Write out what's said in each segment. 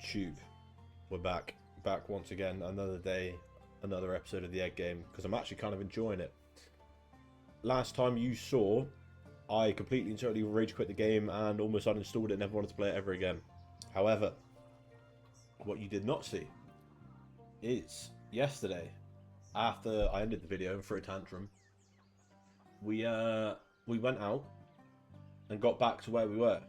YouTube. We're back once again, another day, another episode of the Egg Game, because I'm actually kind of enjoying it. Last time you saw, I completely and totally rage quit the game and almost uninstalled it and never wanted to play it ever again. However, what you did not see is yesterday, after I ended the video for a tantrum, we went out and got back to where we were.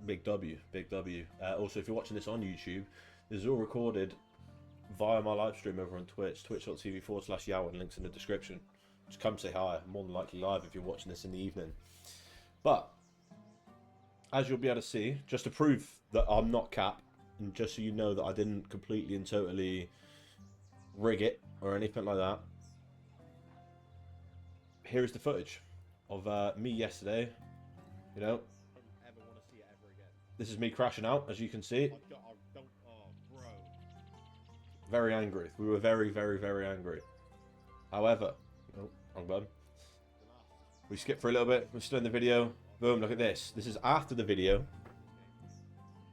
Big W, big W. Also, if you're watching this on YouTube, this is all recorded via my live stream over on Twitch, twitch.tv/Yowan, links in the description. Just come say hi. I'm more than likely live if you're watching this in the evening. But, as you'll be able to see, just to prove that I'm not cap, and just so you know that I didn't completely and totally rig it or anything like that, here is the footage of me yesterday, you know. This is me crashing out, as you can see. Very angry. We were very, very, very angry. However, oh, wrong button. We skipped for a little bit. We're still in the video. Boom, look at this. This is after the video.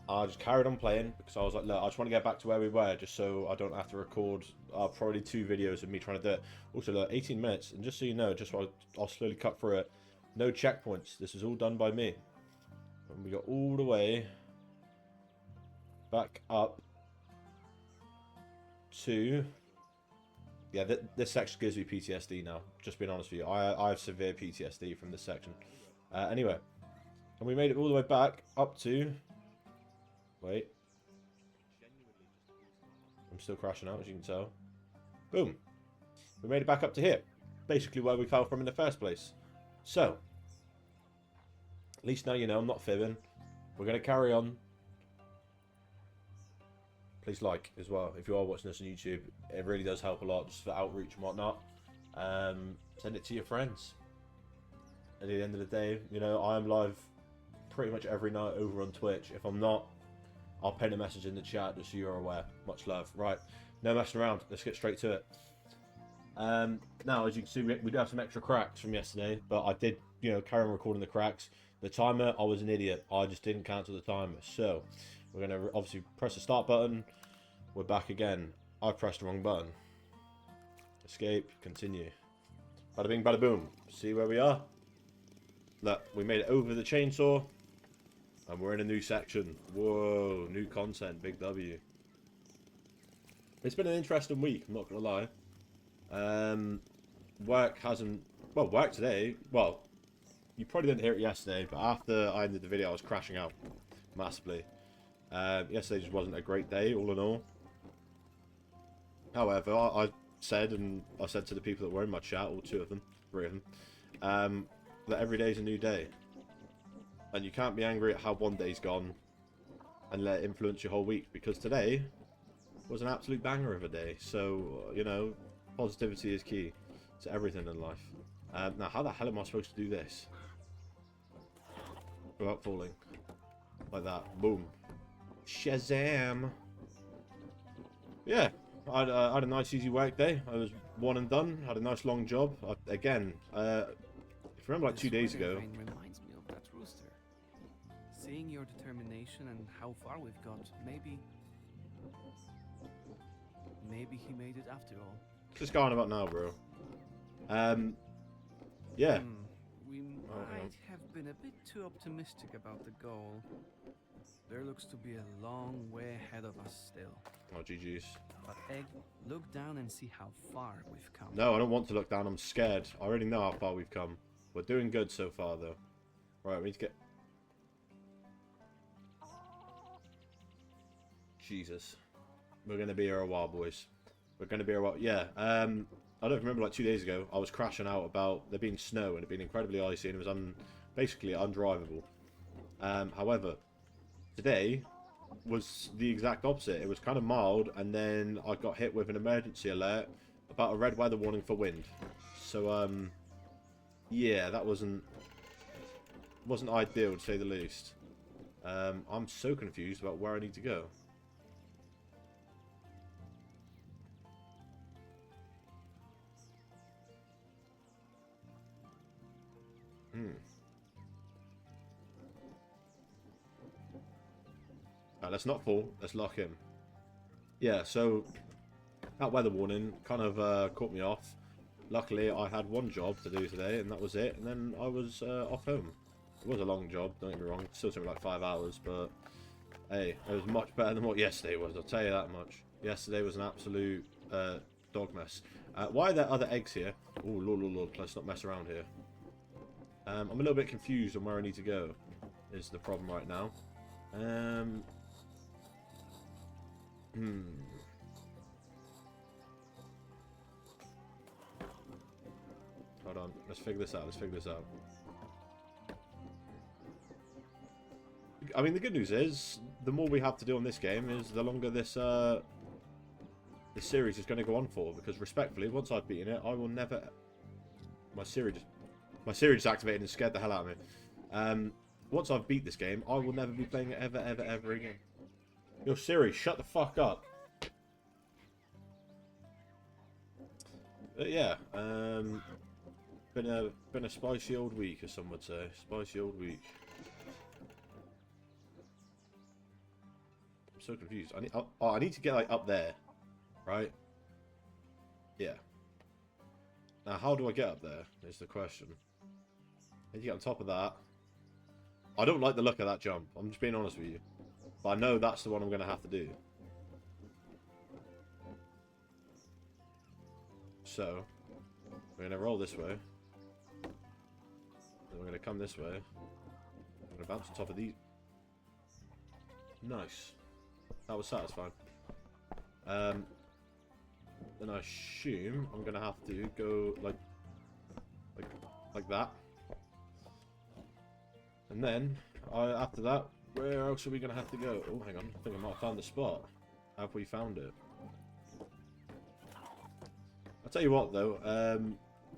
I just carried on playing because I was like, look, I just want to get back to where we were just so I don't have to record probably 2 videos of me trying to do it. Also, look, 18 minutes. And just so you know, just while I'll slowly cut through it. No checkpoints. This is all done by me. And we got all the way back up to... Yeah, this section gives me PTSD now. Just being honest with you. I have severe PTSD from this section. Anyway. And we made it all the way back up to... Wait. I'm still crashing out, as you can tell. Boom. We made it back up to here. Basically where we fell from in the first place. So... At least now you know I'm not fibbing. We're going to carry on. Please like as well. If you are watching this on YouTube, it really does help a lot just for outreach and whatnot. Send it to your friends. At the end of the day, you know, I am live pretty much every night over on Twitch. If I'm not, I'll pen a message in the chat just so you're aware. Much love. Right, no messing around. Let's get straight to it. Now, as you can see, we do have some extra cracks from yesterday, but I did, you know, carry on recording the cracks. The timer, I was an idiot. I just didn't cancel the timer. So, we're going to obviously press the start button. We're back again. I pressed the wrong button. Escape, continue. Bada bing, bada boom. See where we are? Look, we made it over the chainsaw. And we're in a new section. Whoa, new content, big W. It's been an interesting week, I'm not going to lie. Work hasn't... Well, work today... Well... You probably didn't hear it yesterday, but after I ended the video, I was crashing out massively. Yesterday just wasn't a great day, all in all. However, I said, and I said to the people that were in my chat, all 2 of them, 3 of them, that every day is a new day. And you can't be angry at how one day's gone and let it influence your whole week, because today was an absolute banger of a day. So, you know, positivity is key to everything in life. Now, how the hell am I supposed to do this? Without falling. Like that. Boom. Shazam! Yeah, I had a nice easy work day. I was one and done. Had a nice long job. Again, if you remember like 2 days ago... Reminds me of that rooster. Seeing your determination and how far we've got, maybe he made it after all. What's this going on about now, bro? Yeah. We might have been a bit too optimistic about the goal. There looks to be a long way ahead of us still. Oh, GG's. But Egg, look down and see how far we've come. No, I don't want to look down. I'm scared. I already know how far we've come. We're doing good so far, though. Right, we need to get... Jesus. We're going to be here a while, boys. We're going to be here a while. Yeah, I don't remember, like 2 days ago, I was crashing out about there being snow and it being incredibly icy and it was basically undrivable. However, today was the exact opposite. It was kind of mild and then I got hit with an emergency alert about a red weather warning for wind. So, yeah, that wasn't ideal to say the least. I'm so confused about where I need to go. Alright, let's not fall. Let's lock in. Yeah, so that weather warning kind of caught me off. Luckily, I had one job to do today, and that was it. And then I was off home. It was a long job, don't get me wrong. It still took me like 5 hours, but hey, it was much better than what yesterday was. I'll tell you that much. Yesterday was an absolute dog mess. Why are there other eggs here? Oh, lord, let's not mess around here. I'm a little bit confused on where I need to go. Is the problem right now. Hold on. Let's figure this out. I mean, the good news is, the more we have to do on this game is the longer this this series is going to go on for. Because respectfully, once I've beaten it, I will never. My Siri just activated and scared the hell out of me. Once I've beat this game, I will never be playing it ever again. Yo, Siri, shut the fuck up. But yeah, been a spicy old week, as some would say. Spicy old week. I'm so confused. I need to get like up there, right? Yeah. Now, how do I get up there? Is the question. I need to get on top of that. I don't like the look of that jump. I'm just being honest with you. But I know that's the one I'm going to have to do. So, we're going to roll this way. Then we're going to come this way. I'm going to bounce on top of these. Nice. That was satisfying. Then I assume I'm going to have to go like that. And then, after that, where else are we going to have to go? Oh, hang on. I think I might have found the spot. Have we found it? I'll tell you what, though.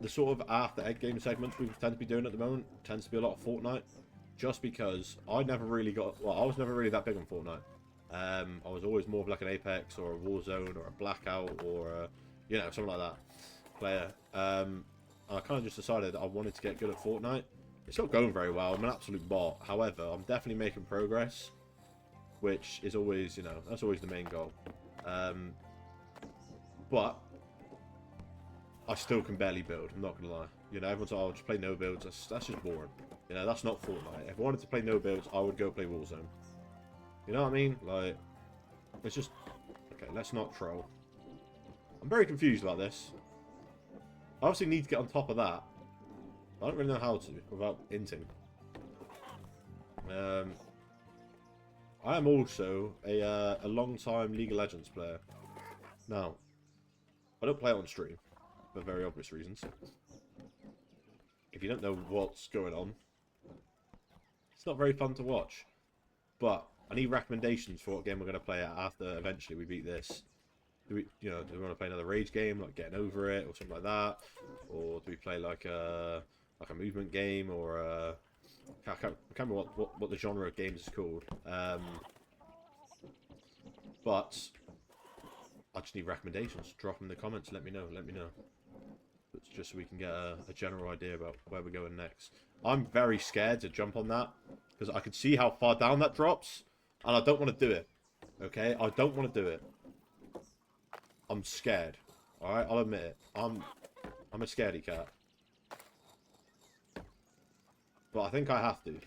The sort of after egg game segments we tend to be doing at the moment tends to be a lot of Fortnite. Just because I never really got... Well, I was never really that big on Fortnite. I was always more of like an Apex or a Warzone or a Blackout or a, you know, something like that player. I kind of just decided I wanted to get good at Fortnite. It's not going very well. I'm an absolute bot. However, I'm definitely making progress, which is always, you know, that's always the main goal. But I still can barely build. I'm not gonna lie. You know, everyone's like, "Oh, just play no builds." That's just boring. You know, that's not Fortnite. If I wanted to play no builds, I would go play Warzone. You know what I mean? Like, it's just okay. Let's not troll. I'm very confused about this. I obviously need to get on top of that. I don't really know how to without inting. I am also a long-time League of Legends player. Now, I don't play it on stream for very obvious reasons. If you don't know what's going on, it's not very fun to watch. But I need recommendations for what game we're going to play after eventually we beat this. Do we, you know, do we want to play another rage game, like Getting Over It, or something like that, or do we play like a movement game, or I can't remember what the genre of games is called. But I just need recommendations. Drop them in the comments. Let me know. It's just so we can get a general idea about where we're going next. I'm very scared to jump on that because I can see how far down that drops, and I don't want to do it. Okay, I don't want to do it. I'm scared. All right, I'll admit it. I'm a scaredy cat. But I think I have to. And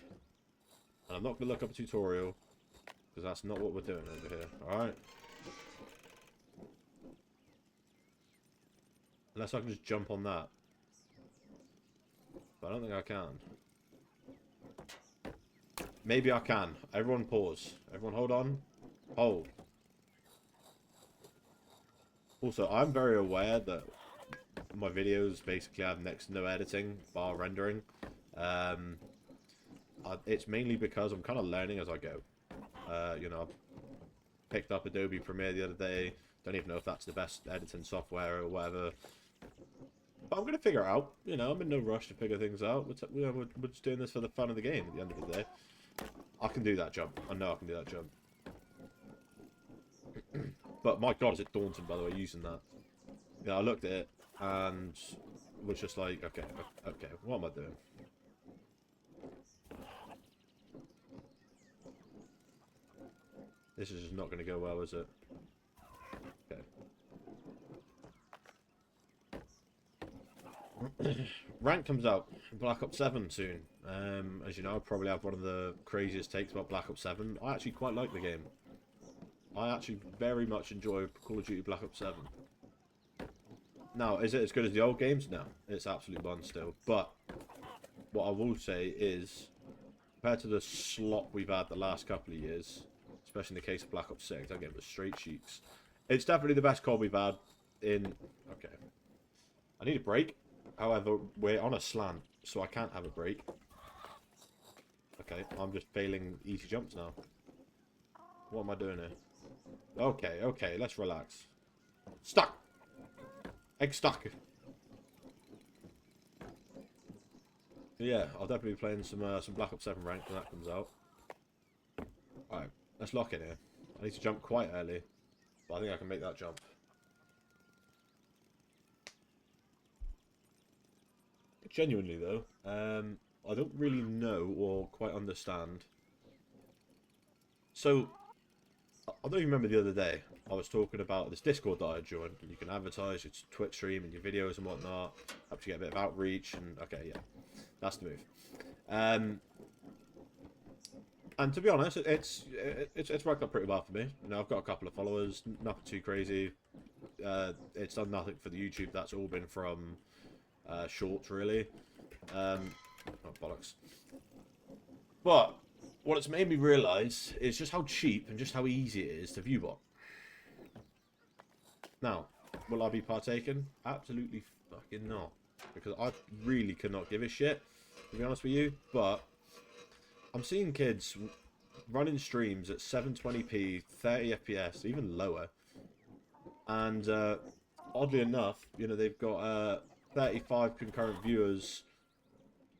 I'm not going to look up a tutorial, because that's not what we're doing over here, alright? Unless I can just jump on that. But I don't think I can. Maybe I can. Everyone pause. Everyone hold on. Hold. Also, I'm very aware that my videos basically have next to no editing, bar rendering. It's mainly because I'm kind of learning as I go. You know, I picked up Adobe Premiere the other day. Don't even know if that's the best editing software or whatever. But I'm going to figure it out. You know, I'm in no rush to figure things out. We're just doing this for the fun of the game at the end of the day. I can do that jump. I know I can do that jump. But my god, is it daunting, by the way, using that. Yeah, I looked at it and was just like, okay, what am I doing? This is just not going to go well, is it? Okay. Rank comes out in Black Ops 7 soon. As you know, I probably have one of the craziest takes about Black Ops 7. I actually quite like the game. I actually very much enjoy Call of Duty Black Ops 7. Now, is it as good as the old games? No, it's absolute bun still. But what I will say is, compared to the slop we've had the last couple of years, especially in the case of Black Ops 6, that game was straight cheeks. It's definitely the best COD we've had in... Okay. I need a break. However, we're on a slant, so I can't have a break. Okay, I'm just failing easy jumps now. What am I doing here? Okay, okay, let's relax. Stuck! Egg stuck! Yeah, I'll definitely be playing some Black Ops 7 rank when that comes out. Alright, let's lock in here. I need to jump quite early, but I think I can make that jump. Genuinely though, I don't really know or quite understand. So, I don't even remember the other day, I was talking about this Discord that I joined, and you can advertise your Twitch stream and your videos and whatnot, helps you get a bit of outreach, and okay, yeah, that's the move. And to be honest, it's worked out pretty well for me. You know, I've got a couple of followers, nothing too crazy. It's done nothing for the YouTube, that's all been from shorts, really. Oh, bollocks. But what it's made me realise is just how cheap and just how easy it is to view bot. Now, will I be partaking? Absolutely fucking not. Because I really cannot give a shit, to be honest with you. But I'm seeing kids running streams at 720p, 30 FPS, even lower. And oddly enough, you know, they've got 35 concurrent viewers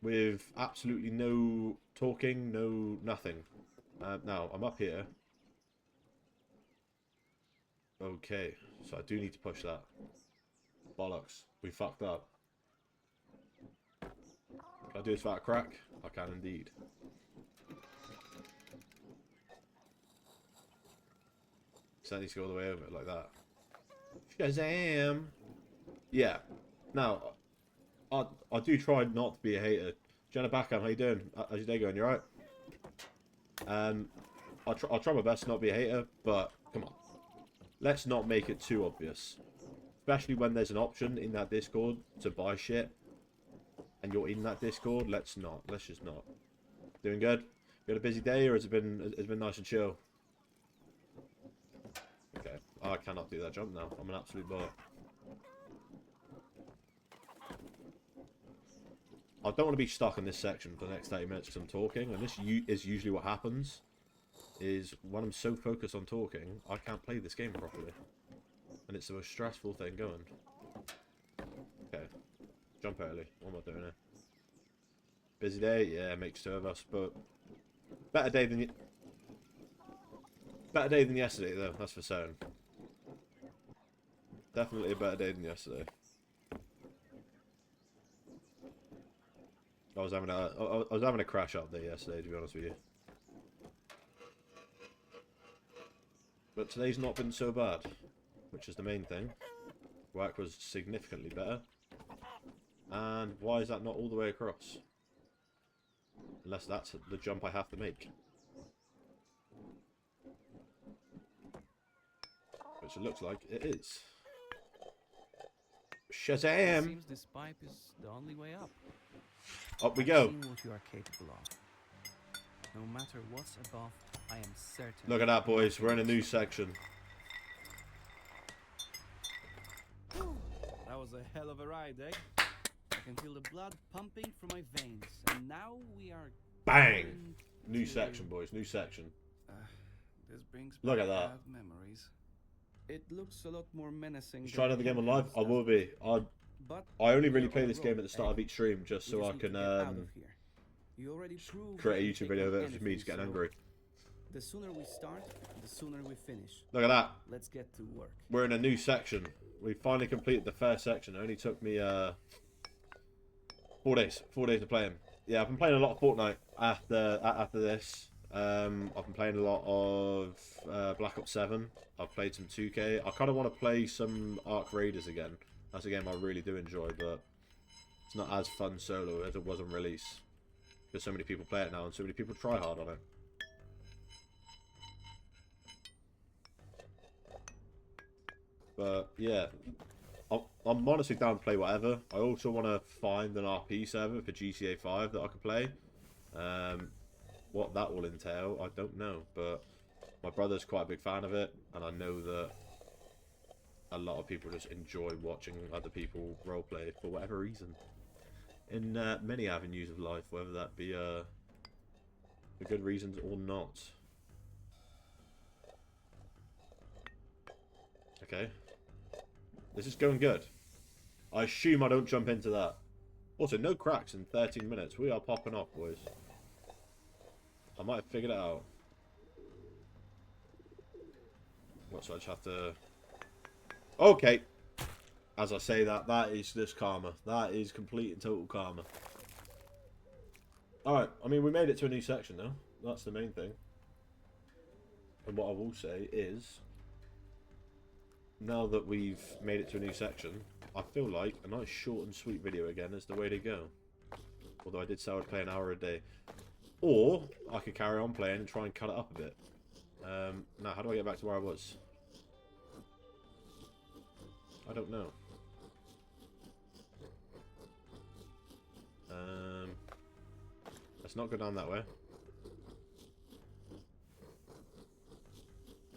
with absolutely no talking, no nothing. Now, I'm up here. Okay, so I do need to push that. Bollocks, we fucked up. Can I do this without a crack? I can indeed. So I need to go all the way over it like that. Shazam! Yeah. Now, I do try not to be a hater. Jenna Backham, how you doing? How's your day going? You alright? I'll try my best to not be a hater, but come on. Let's not make it too obvious. Especially when there's an option in that Discord to buy shit. And you're in that Discord, let's not. Let's just not. Doing good? You had a busy day, or has it been nice and chill? Okay. I cannot do that jump now. I'm an absolute bot. I don't want to be stuck in this section for the next 30 minutes because I'm talking, and this is usually what happens, is when I'm so focused on talking, I can't play this game properly. And it's the most stressful thing going. Okay. Jump early. What am I doing here? Busy day? Yeah, makes two of us, but better day than yesterday, though, that's for certain. Definitely a better day than yesterday. I was having a crash up there yesterday, to be honest with you. But today's not been so bad, which is the main thing. Work was significantly better. And why is that not all the way across? Unless that's the jump I have to make. Which it looks like it is. Shazam! Seems this pipe is the only way up. Up we go. I've seen what you are capable of. No matter what's above, I am certain. Look at that, boys. We're in a new section. That was a hell of a ride, eh? I can feel the blood pumping through my veins, and now we are. Bang! New section, boys. New section. This brings Look back at that. bad memories. It looks a lot more menacing. Try another game on live. I will be. I only really play this game at the start of each stream just so I can create a YouTube video of it just me just getting angry. The sooner we start, the sooner we finish. Look at that. Let's get to work. We're in a new section. We finally completed the first section. It only took me 4 days. 4 days to play him. Yeah, I've been playing a lot of Fortnite after this. I've been playing a lot of Black Ops 7. I've played some 2K. I kind of want to play some Ark Raiders again. That's a game I really do enjoy, but it's not as fun solo as it was on release. Because so many people play it now and so many people try hard on it. But yeah, I'm honestly down to play whatever. I also want to find an RP server for GTA 5 that I can play. What that will entail, I don't know. But my brother's quite a big fan of it, and I know that a lot of people just enjoy watching other people roleplay for whatever reason. In many avenues of life, whether that be for good reasons or not. Okay. This is going good. I assume I don't jump into that. Also, no cracks in 13 minutes. We are popping off, boys. I might have figured it out. What, so I just have to... Okay. As I say that, that is just karma. That is complete and total karma. Alright, I mean, we made it to a new section now. That's the main thing. And what I will say is... Now that we've made it to a new section, I feel like a nice short and sweet video again is the way to go. Although I did say I would play an hour a day. Or, I could carry on playing and try and cut it up a bit. Now, how do I get back to where I was? I don't know. Let's not go down that way.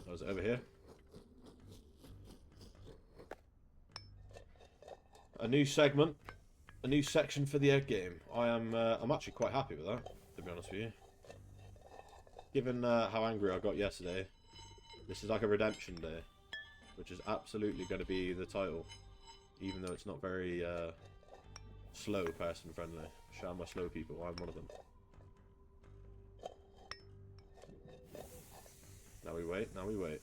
Oh, is it over here? A new segment, a new section for the egg game. I'm actually quite happy with that, to be honest with you. Given how angry I got yesterday, this is like a redemption day, which is absolutely going to be the title, even though it's not very slow person friendly. Shout out my slow people, I'm one of them. Now we wait, now we wait.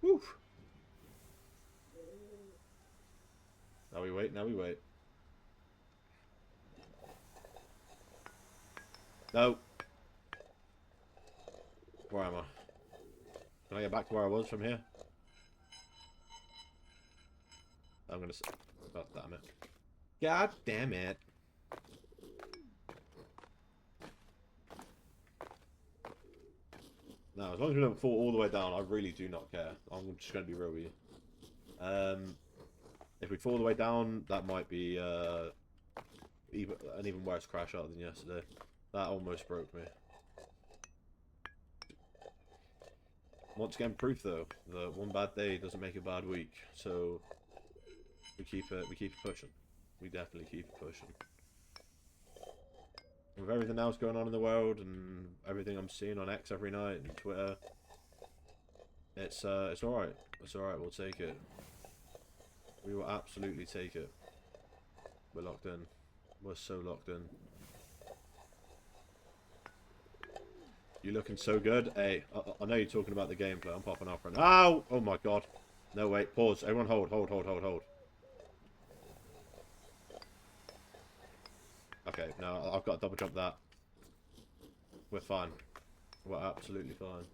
Woo! Now we wait, now we wait. No! Where am I? Can I get back to where I was from here? I'm gonna... God damn it. God damn it. No, as long as we don't fall all the way down, I really do not care. I'm just going to be real with you. If we fall all the way down, that might be an even worse crash out than yesterday. That almost broke me. Once again, proof though that one bad day doesn't make a bad week. So we keep it pushing. We definitely keep it pushing. With everything else going on in the world and everything I'm seeing on X every night and Twitter, it's alright. It's alright, we'll take it. We will absolutely take it. We're locked in. We're so locked in. You're looking so good. Hey, I know you're talking about the gameplay. I'm popping off right now. Ow! Oh my god. No, wait. Pause. Everyone hold. Okay, no, I've got to double jump that. We're fine. We're absolutely fine.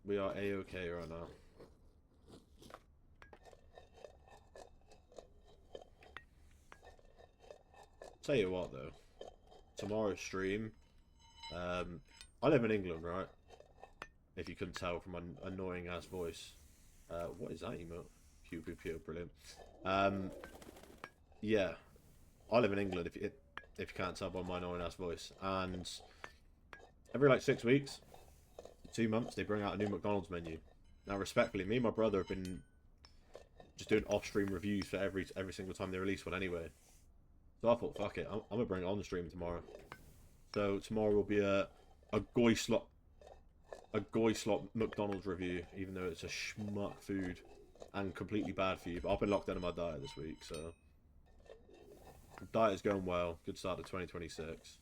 We are A-okay right now. Tell you what though, tomorrow's stream, I live in England, right? If you couldn't tell from my annoying ass voice. What is that emote? Pew pew pew, brilliant. Yeah, I live in England. If you can't tell by my annoying ass voice, and every like 6 weeks, 2 months, they bring out a new McDonald's menu. Now, respectfully, me and my brother have been just doing off-stream reviews for every single time they release one anyway. So I thought, fuck it, I'm gonna bring it on the stream tomorrow. So tomorrow will be a goy slot McDonald's review, even though it's a schmuck food and completely bad for you. But I've been locked out of my diet this week, so diet is going well. Good start to 2026,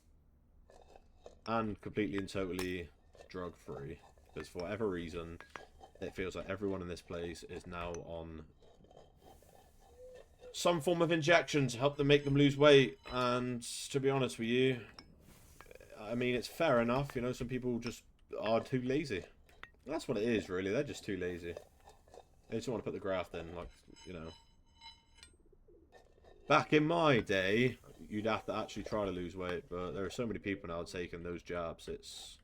and completely and totally drug free. Because for whatever reason, it feels like everyone in this place is now on some form of injection to help them make them lose weight. And to be honest with you, I mean, it's fair enough. You know, some people just are too lazy. That's what it is, really. They're just too lazy. They just want to put the graft in, like, you know. Back in my day, you'd have to actually try to lose weight, but there are so many people now taking those jabs, it's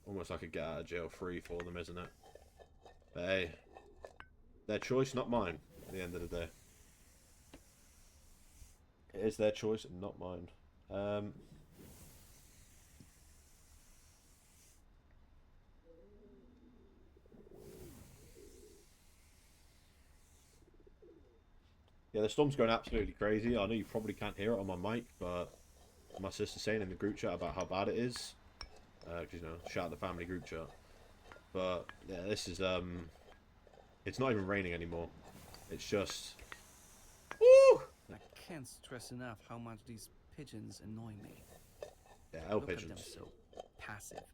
almost like a get out of jail free for them, isn't it? But hey, their choice, not mine, at the end of the day. It is their choice and not mine. Yeah, the storm's going absolutely crazy. I know you probably can't hear it on my mic, but my sister's saying in the group chat about how bad it is. Because, you know, shout out the family group chat. But, yeah, this is, it's not even raining anymore. It's just... Woo! I can't stress enough how much these pigeons annoy me. Yeah, Look pigeons. at them so passive.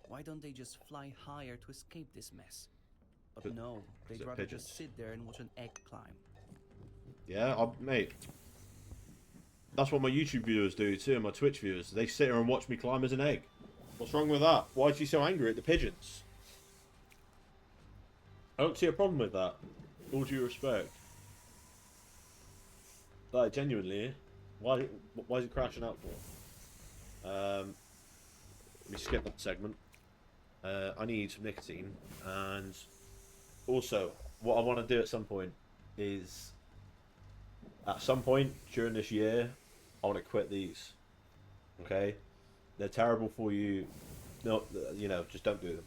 Why don't they just fly higher to escape this mess? But no, they'd rather pigeons? just sit there and watch an egg climb. Yeah, mate. That's what my YouTube viewers do too, and my Twitch viewers. They sit here and watch me climb as an egg. What's wrong with that? Why is she so angry at the pigeons? I don't see a problem with that. All due respect. Like, genuinely, why is it crashing out for? Let me skip that segment. I need some nicotine, and also, what I want to do at some point is, at some point during this year, I want to quit these. Okay? They're terrible for you. No, you know, just don't do them.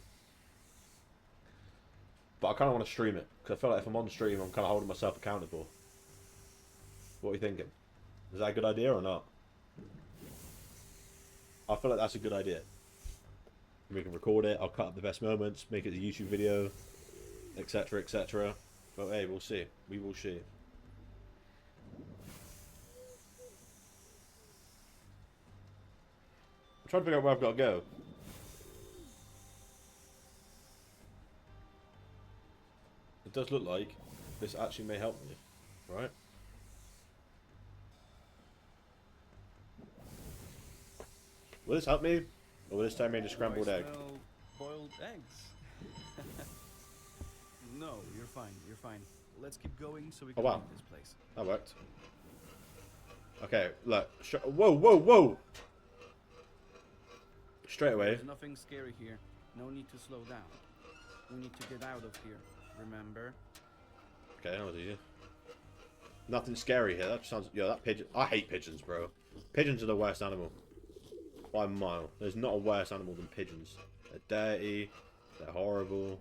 But I kind of want to stream it, because I feel like if I'm on the stream, I'm kind of holding myself accountable. What are you thinking? Is that a good idea or not? I feel like that's a good idea. We can record it, I'll cut up the best moments, make it a YouTube video, etc, etc. But hey, we'll see. We will see. I'm trying to figure out where I've got to go. It does look like this actually may help me, right? Will this help me? Or will this turn me into scrambled egg? Boiled eggs. No, you're fine. You're fine. Let's keep going so we can leave this place. That worked. Okay, look. Whoa, whoa, whoa! Straight away. There's nothing scary here. No need to slow down. We need to get out of here. Remember? Okay, that was easy. Nothing scary here. That sounds... Yo, that pigeon... I hate pigeons, bro. Pigeons are the worst animal. By a mile. There's not a worse animal than pigeons. They're dirty. They're horrible.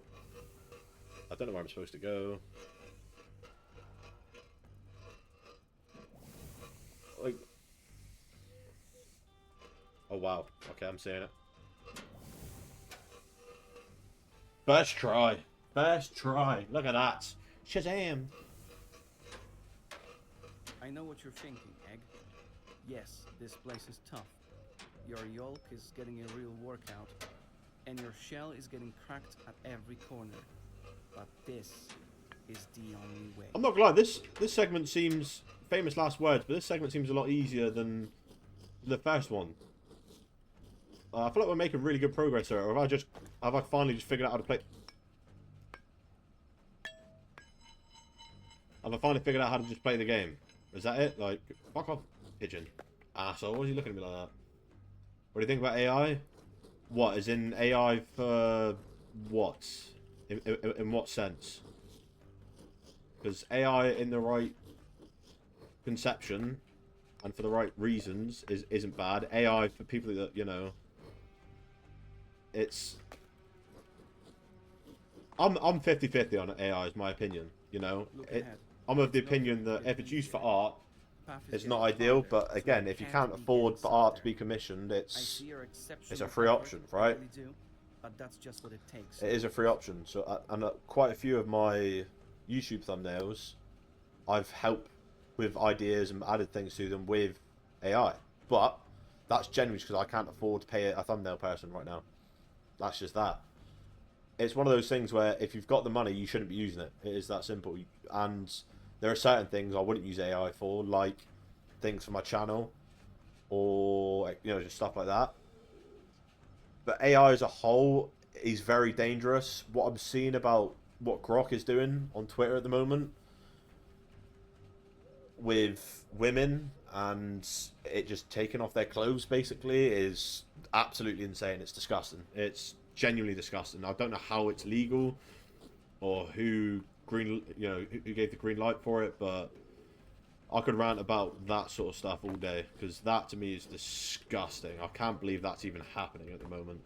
I don't know where I'm supposed to go. Like... Oh, wow. Okay, I'm seeing it. First try. First try. Look at that. Shazam. I know what you're thinking, Egg. Yes, this place is tough. Your yolk is getting a real workout, and your shell is getting cracked at every corner. But this is the only way. I'm not gonna lie, this segment seems... Famous last words, but this segment seems a lot easier than the first one. I feel like we're making really good progress here. Or have I finally just figured out how to play... Have I finally figured out how to just play the game? Is that it? Like, fuck off, pigeon. Asshole, what are you looking at me like that? What do you think about AI? What, is in AI for what? In what sense? Because AI in the right conception and for the right reasons isn't bad. AI for people that, you know, it's... I'm 50-50 on AI, is my opinion, you know. I'm of the opinion that if it's used for art, it's not ideal, but again, if you can't afford for art to be commissioned, it's a free option, right? But that's just what it takes. It is a free option. So, and quite a few of my YouTube thumbnails, I've helped with ideas and added things to them with AI. But that's generally because I can't afford to pay a thumbnail person right now. That's just that. it's one of those things where if you've got the money, you shouldn't be using it. It is that simple. And there are certain things I wouldn't use AI for, like things for my channel, or just stuff like that. But AI as a whole is very dangerous. What I'm seeing about what Grok is doing on Twitter at the moment with women and it just taking off their clothes basically is absolutely insane. It's disgusting. It's genuinely disgusting. I don't know how it's legal or who who gave the green light for it, but I could rant about that sort of stuff all day because that to me is disgusting. I can't believe that's even happening at the moment.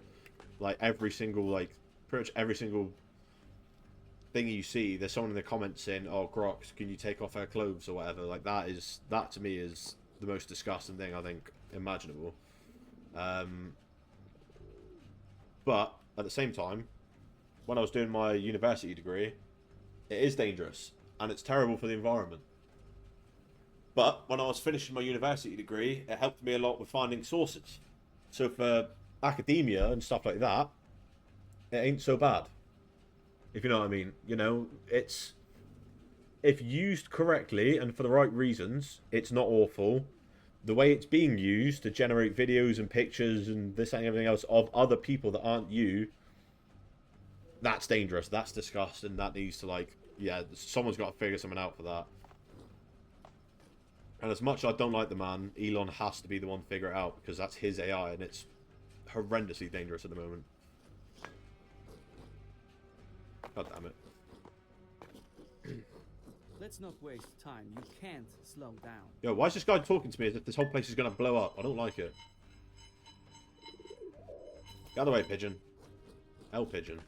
Like pretty much every single thing you see, there's someone in the comments saying, "Oh, Grox, can you take off her clothes or whatever?" Like that to me is the most disgusting thing I think imaginable. But at the same time, when I was doing my university degree, it is dangerous and it's terrible for the environment. But when I was finishing my university degree, it helped me a lot with finding sources. So for academia and stuff like that, it ain't so bad. If you know what I mean. It's... If used correctly and for the right reasons, it's not awful. The way it's being used to generate videos and pictures and this and everything else of other people that aren't you, that's dangerous. That's disgusting. That needs to, someone's got to figure something out for that. And as much as I don't like the man, Elon has to be the one to figure it out because that's his AI and it's horrendously dangerous at the moment. God damn it. Let's not waste time. You can't slow down. Yo, why is this guy talking to me as if this whole place is going to blow up? I don't like it. Get out of the way, pigeon. Hell, pigeon.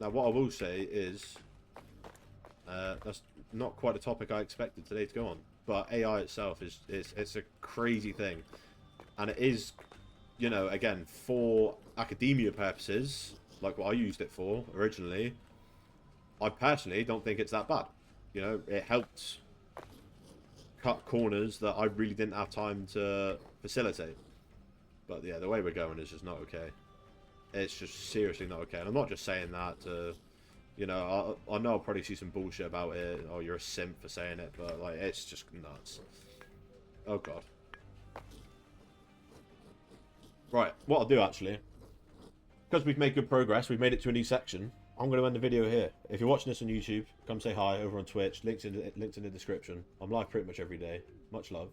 Now, what I will say is, that's not quite a topic I expected today to go on. But AI itself it's a crazy thing, and it is, again for academia purposes, like what I used it for originally. I personally don't think it's that bad. It helped cut corners that I really didn't have time to facilitate. But yeah, the way we're going is just not okay. It's just seriously not okay. And I'm not just saying that to, I know I'll probably see some bullshit about it. Oh, you're a simp for saying it. But, it's just nuts. Oh, God. Right, what I'll do, actually, because we've made good progress, we've made it to a new section, I'm going to end the video here. If you're watching this on YouTube, come say hi over on Twitch. Links in the description. I'm live pretty much every day. Much love.